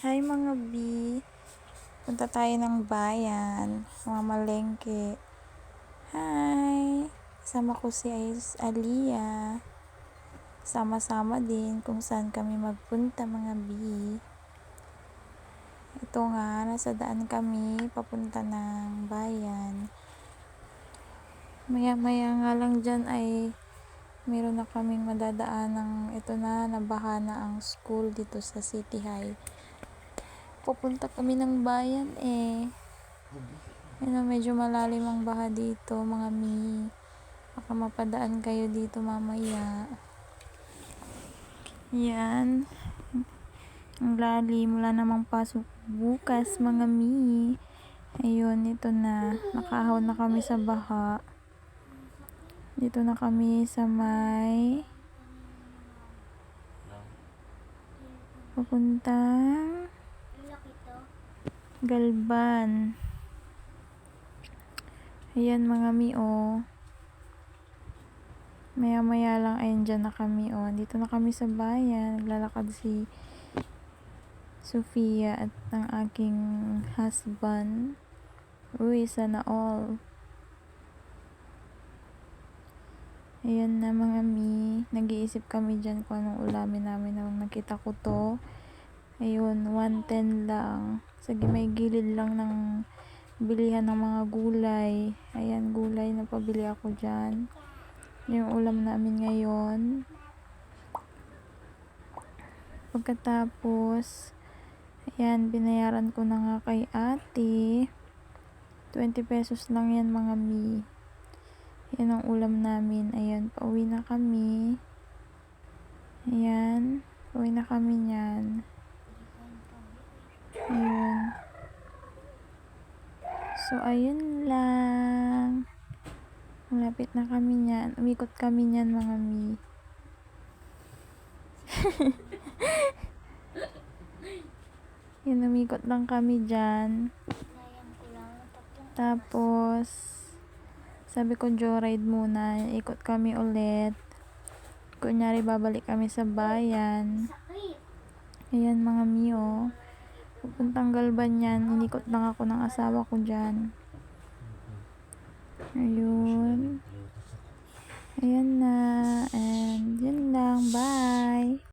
Hi mga B, punta tayo ng bayan, mga malengke. Hi! Kasama ko si Aliyah. Sama-sama din kung saan kami magpunta mga B. Ito nga, nasa daan kami papunta ng bayan. Maya-maya nga lang dyan ay meron na kaming madadaan ng ito na, nabaha na ang school dito sa City High. Pupunta kami ng bayan medyo malalim ang baha dito mga mi. Baka mapadaan kayo dito mamaya. Yan. Ang lalim, wala namang pasok bukas mga mi. Ayun, ito na. Nakahon na kami sa baha. Dito na kami sa may papuntang Galban. Ayan mga mi Maya-maya lang ayun dyan na kami Dito na kami sa bayan. Naglalakad si Sofia at ang aking husband. Uy, sana all. Ayan na mga mi. Nag-iisip kami dyan kung anong ulamin namin nang nakita ko to. Ayun, 110 lang. Sa may gilid lang ng bilihan ng mga gulay. Ayan, gulay na pabili ako dyan. Yung ulam namin ngayon. Pagkatapos, ayan, binayaran ko na nga kay ate. 20 pesos lang yan mga mi. Yan ang ulam namin. Ayan, pauwi na kami. Ayan, pauwi na kami nyan. Ayun. So, ayun lang. Malapit na kami nyan. Umikot kami nyan mga mi. Yan, umikot lang kami dyan. Tapos, sabi ko joyride muna. Ikot kami ulit. Kunyari, babalik kami sa bayan. Ayan mga mi Pupuntang Galban yan. Inikot lang ako ng asawa ko dyan. Ayun. Ayan na. And yun lang. Bye.